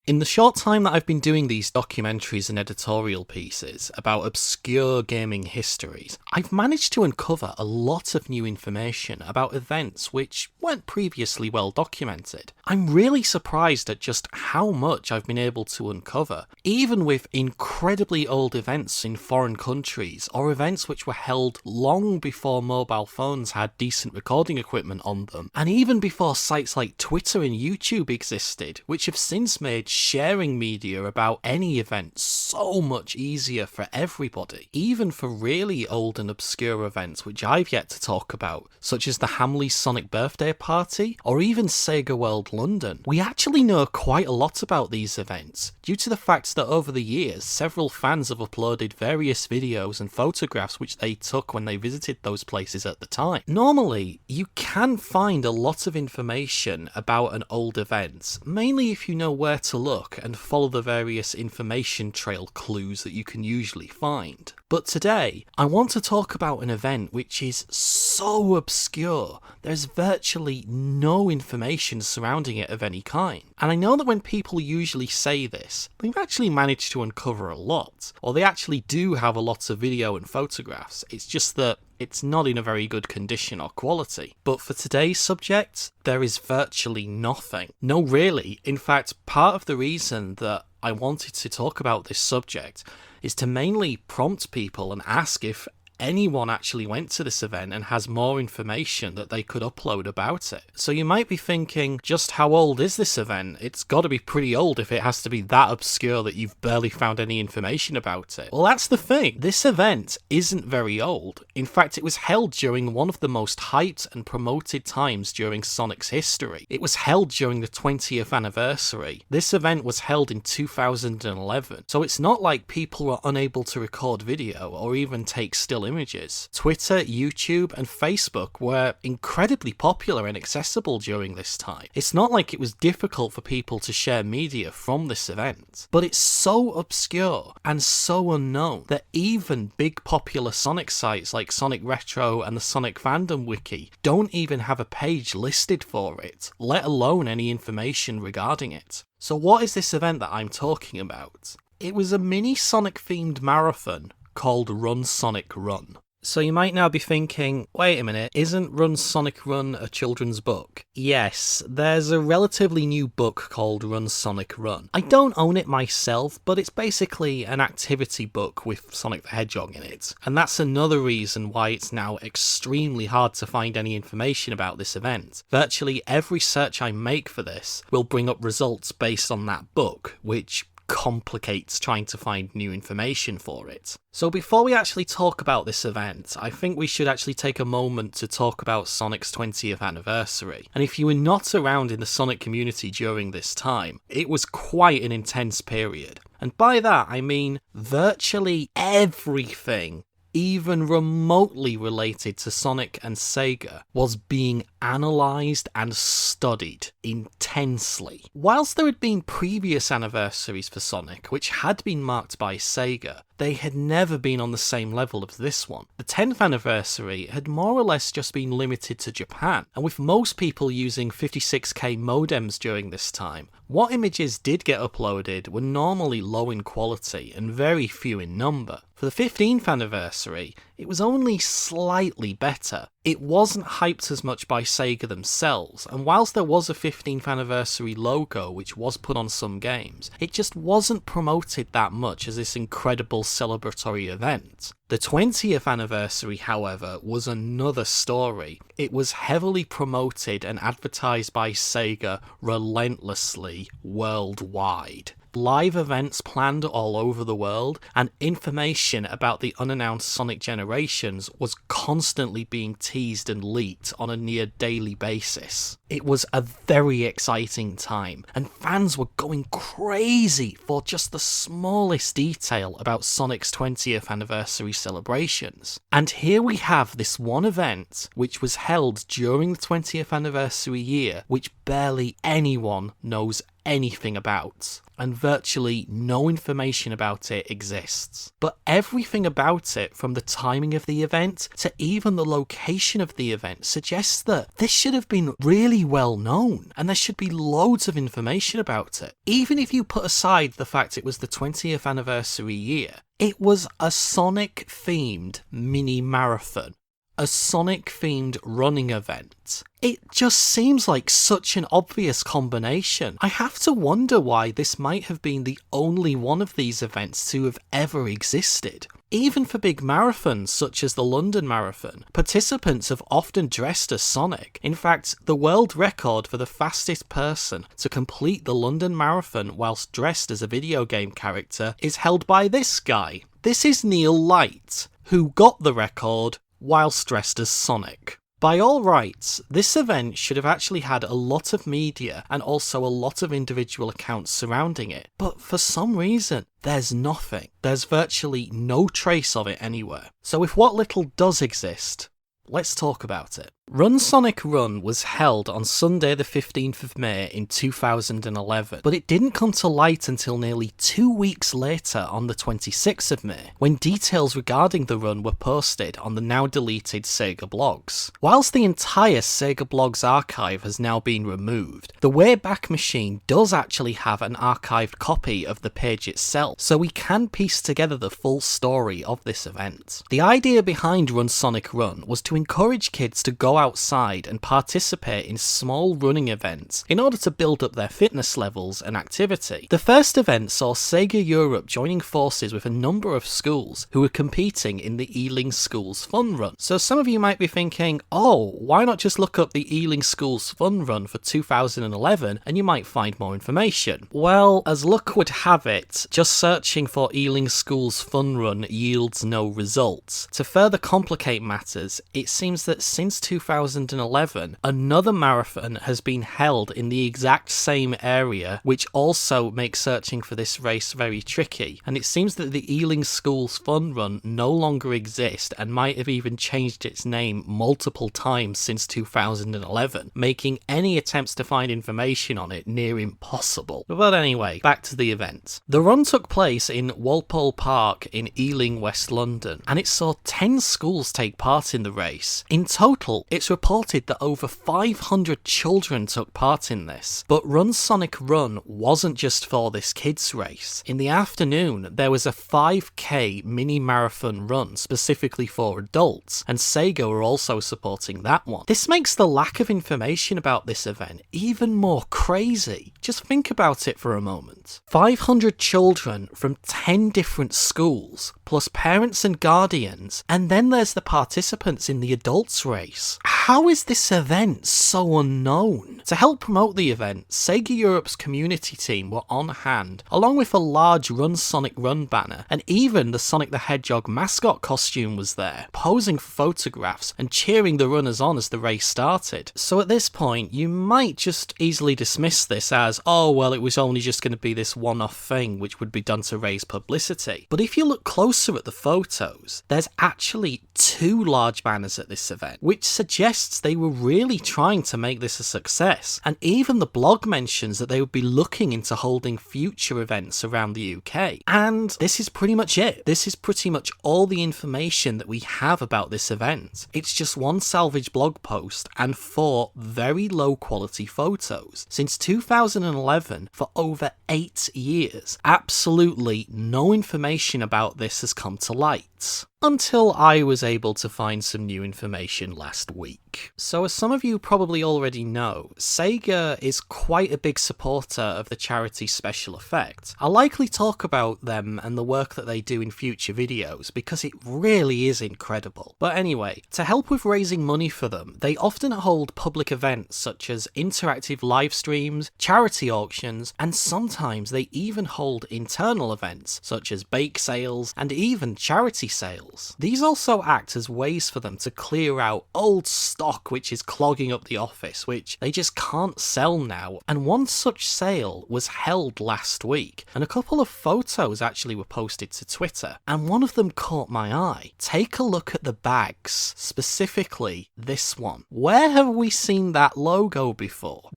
In the short time that I've been doing these documentaries and editorial pieces about obscure gaming histories, I've managed to uncover a lot of new information about events which weren't previously well documented. I'm really surprised at just how much I've been able to uncover, even with incredibly old events in foreign countries, or events which were held long before mobile phones had decent recording equipment on them, and even before sites like Twitter and YouTube existed, which have since made sharing media about any event so much easier for everybody, even for really old and obscure events which I've yet to talk about, such as the Hamley Sonic birthday party, or even Sega World London. We actually know quite a lot about these events, due to the fact that over the years, several fans have uploaded various videos and photographs which they took when they visited those places at the time. Normally, you can find a lot of information about an old event, mainly if you know where to look and follow the various information trail clues that you can usually find. But today, I want to talk about an event which is so obscure, there's virtually no information surrounding it of any kind. And I know that when people usually say this, they've actually managed to uncover a lot, or they actually do have a lot of video and photographs, it's just that it's not in a very good condition or quality. But for today's subject, there is virtually nothing. No, really. In fact, part of the reason that I wanted to talk about this subject is to mainly prompt people and ask if anyone actually went to this event and has more information that they could upload about it. So you might be thinking, just how old is this event? It's got to be pretty old if it has to be that obscure that you've barely found any information about it. Well, that's the thing. This event isn't very old. In fact, it was held during one of the most hyped and promoted times during Sonic's history. It was held during the 20th anniversary. This event was held in 2011, so it's not like people were unable to record video or even take still images. Twitter, YouTube, and Facebook were incredibly popular and accessible during this time. It's not like it was difficult for people to share media from this event, but it's so obscure and so unknown that even big popular Sonic sites like Sonic Retro and the Sonic Fandom Wiki don't even have a page listed for it, let alone any information regarding it. So what is this event that I'm talking about? It was a mini Sonic themed marathon called Run Sonic Run. So you might now be thinking, wait a minute, isn't Run Sonic Run a children's book? Yes, there's a relatively new book called Run Sonic Run. I don't own it myself, but it's basically an activity book with Sonic the Hedgehog in it. And that's another reason why it's now extremely hard to find any information about this event. Virtually every search I make for this will bring up results based on that book, which complicates trying to find new information for it. So before we actually talk about this event, I think we should actually take a moment to talk about Sonic's 20th anniversary. And if you were not around in the Sonic community during this time, it was quite an intense period. And by that I mean virtually everything even remotely related to Sonic and Sega was being analysed and studied intensely. Whilst there had been previous anniversaries for Sonic which had been marked by Sega, they had never been on the same level as this one. The 10th anniversary had more or less just been limited to Japan, and with most people using 56k modems during this time, what images did get uploaded were normally low in quality and very few in number. For the 15th anniversary, it was only slightly better. It wasn't hyped as much by Sega themselves, and whilst there was a 15th anniversary logo which was put on some games, it just wasn't promoted that much as this incredible celebratory event. The 20th anniversary, however, was another story. It was heavily promoted and advertised by Sega relentlessly worldwide. Live events planned all over the world, and information about the unannounced Sonic generations was constantly being teased and leaked on a near daily basis. It was a very exciting time, and fans were going crazy for just the smallest detail about Sonic's 20th anniversary celebrations. And here we have this one event which was held during the 20th anniversary year, which barely anyone knows anything about. and virtually no information about it exists. But everything about it, from the timing of the event to even the location of the event, suggests that this should have been really well known, and there should be loads of information about it. Even if you put aside the fact it was the 20th anniversary year, it was a Sonic-themed mini-marathon. A Sonic-themed running event. It just seems like such an obvious combination. I have to wonder why this might have been the only one of these events to have ever existed. Even for big marathons such as the London Marathon, participants have often dressed as Sonic. In fact, the world record for the fastest person to complete the London Marathon whilst dressed as a video game character is held by this guy. This is Neil Light, who got the record whilst dressed as Sonic. By all rights, this event should have actually had a lot of media and also a lot of individual accounts surrounding it, but for some reason, there's nothing. There's virtually no trace of it anywhere. So if what little does exist, let's talk about it. Run Sonic Run was held on Sunday the 15th of May in 2011, but it didn't come to light until nearly 2 weeks later on the 26th of May, when details regarding the run were posted on the now deleted Sega blogs. Whilst the entire Sega blogs archive has now been removed, the Wayback Machine does actually have an archived copy of the page itself, so we can piece together the full story of this event. The idea behind Run Sonic Run was to encourage kids to go outside and participate in small running events in order to build up their fitness levels and activity. The first event saw Sega Europe joining forces with a number of schools who were competing in the Ealing Schools Fun Run. So some of you might be thinking, oh, why not just look up the Ealing Schools Fun Run for 2011 and you might find more information. Well, as luck would have it, just searching for Ealing Schools Fun Run yields no results. To further complicate matters, it seems that since 2011, another marathon has been held in the exact same area, which also makes searching for this race very tricky. And it seems that the Ealing Schools Fun Run no longer exists and might have even changed its name multiple times since 2011, making any attempts to find information on it near impossible. But anyway, back to the event. The run took place in Walpole Park in Ealing, West London, and it saw 10 schools take part in the race. In total, it's reported that over 500 children took part in this. But Run Sonic Run wasn't just for this kids race. In the afternoon, there was a 5k mini marathon run specifically for adults, and Sega were also supporting that one. This makes the lack of information about this event even more crazy. Just think about it for a moment. 500 children from 10 different schools, plus parents and guardians, and then there's the participants in the adults race. How is this event so unknown? To help promote the event, Sega Europe's community team were on hand, along with a large Run Sonic Run banner, and even the Sonic the Hedgehog mascot costume was there, posing for photographs and cheering the runners on as the race started. So at this point, you might just easily dismiss this as, oh well, it was only just going to be this one-off thing which would be done to raise publicity. But if you look closer at the photos, there's actually 2 large banners at this event, which suggests they were really trying to make this a success, and even the blog mentions that they would be looking into holding future events around the UK. And this is pretty much it. This is pretty much all the information that we have about this event. It's just one salvage blog post and 4 very low quality photos. Since 2011, for over 8 years, absolutely no information about this has come to light. Until I was able to find some new information last week. So as some of you probably already know, Sega is quite a big supporter of the charity Special Effect. I'll likely talk about them and the work that they do in future videos because it really is incredible. But anyway, to help with raising money for them, they often hold public events such as interactive live streams, charity auctions, and sometimes they even hold internal events such as bake sales and even charity sales. These also act as ways for them to clear out old stock which is clogging up the office, which they just can't sell now. And one such sale was held last week, and a couple of photos actually were posted to Twitter, and one of them caught my eye. Take a look at the bags, specifically this one. Where have we seen that logo before?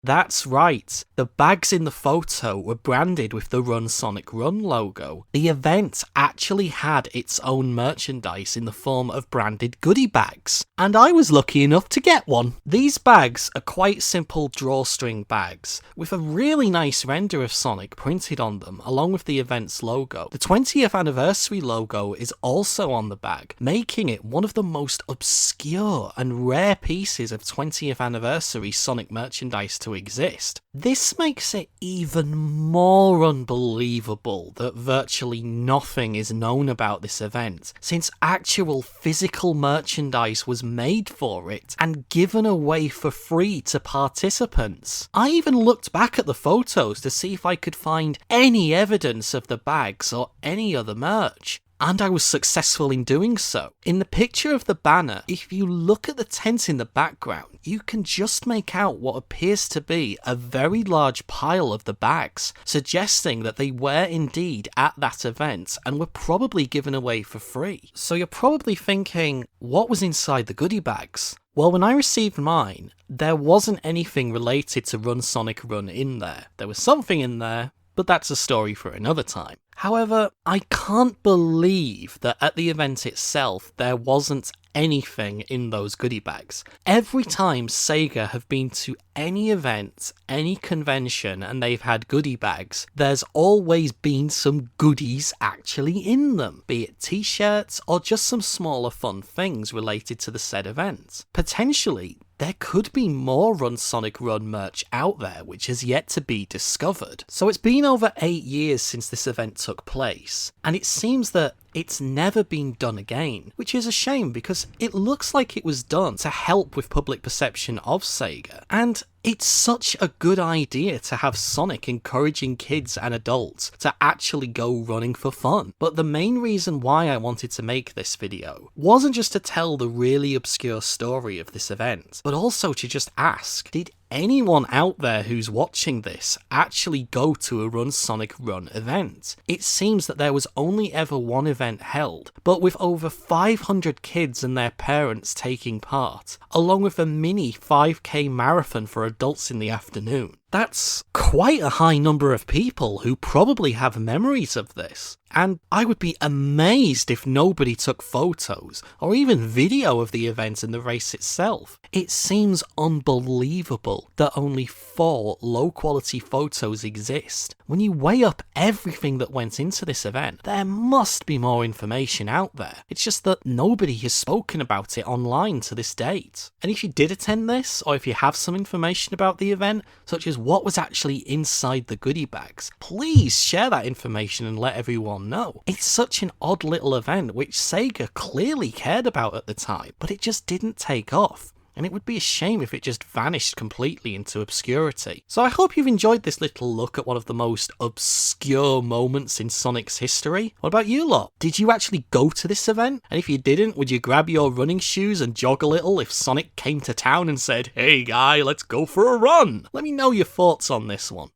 That's right, the bags in the photo were branded with the Run Sonic Run logo. The event actually had its own merchandise in the form of branded goodie bags, and I was lucky enough to get one. These bags are quite simple drawstring bags, with a really nice render of Sonic printed on them along with the event's logo. The 20th anniversary logo is also on the bag, making it one of the most obscure and rare pieces of 20th anniversary Sonic merchandise to exist. This makes it even more unbelievable that virtually nothing is known about this event, since actual physical merchandise was made for it and given away for free to participants. I even looked back at the photos to see if I could find any evidence of the bags or any other merch. And I was successful in doing so. In the picture of the banner, if you look at the tent in the background, you can just make out what appears to be a very large pile of the bags, suggesting that they were indeed at that event and were probably given away for free. So you're probably thinking, what was inside the goodie bags? Well, when I received mine, there wasn't anything related to Run Sonic Run in there. There was something in there, but that's a story for another time. However, I can't believe that at the event itself there wasn't anything in those goodie bags. Every time Sega have been to any event, any convention, and they've had goodie bags, there's always been some goodies actually in them, be it t-shirts or just some smaller fun things related to the said event. Potentially, there could be more Run Sonic Run merch out there which has yet to be discovered. So it's been over 8 years since this event took place, and it seems that it's never been done again, which is a shame because it looks like it was done to help with public perception of Sega, and it's such a good idea to have Sonic encouraging kids and adults to actually go running for fun. But the main reason why I wanted to make this video wasn't just to tell the really obscure story of this event, but also to just ask, did anyone out there who's watching this actually go to a Run Sonic Run event? It seems that there was only ever one event held, but with over 500 kids and their parents taking part, along with a mini 5k marathon for adults in the afternoon. That's quite a high number of people who probably have memories of this. And I would be amazed if nobody took photos or even video of the event and the race itself. It seems unbelievable that only 4 low-quality photos exist. When you weigh up everything that went into this event, there must be more information out there. It's just that nobody has spoken about it online to this date. And if you did attend this, or if you have some information about the event, such as what was actually inside the goodie bags, please share that information and let everyone know. It's such an odd little event which Sega clearly cared about at the time, but it just didn't take off. And it would be a shame if it just vanished completely into obscurity. So I hope you've enjoyed this little look at one of the most obscure moments in Sonic's history. What about you lot? Did you actually go to this event? And if you didn't, would you grab your running shoes and jog a little if Sonic came to town and said, "Hey guy, let's go for a run"? Let me know your thoughts on this one.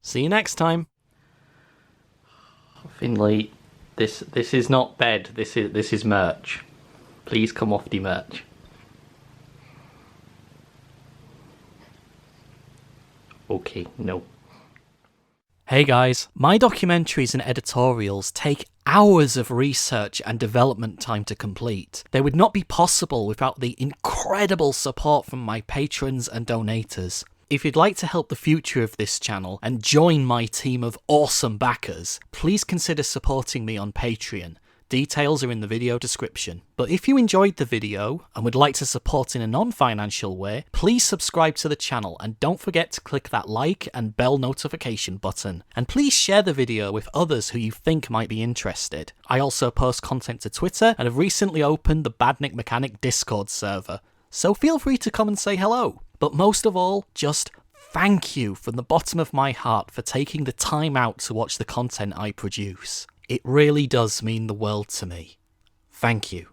See you next time. Finley, this is not bed, this is merch. Please come off the merch. Okay, no. Hey guys, my documentaries and editorials take hours of research and development time to complete. They would not be possible without the incredible support from my patrons and donators. If you'd like to help the future of this channel and join my team of awesome backers, please consider supporting me on Patreon. Details are in the video description. But if you enjoyed the video and would like to support in a non-financial way, please subscribe to the channel and don't forget to click that like and bell notification button. And please share the video with others who you think might be interested. I also post content to Twitter and have recently opened the Badnik Mechanic Discord server, so feel free to come and say hello. But most of all, just thank you from the bottom of my heart for taking the time out to watch the content I produce. It really does mean the world to me. Thank you.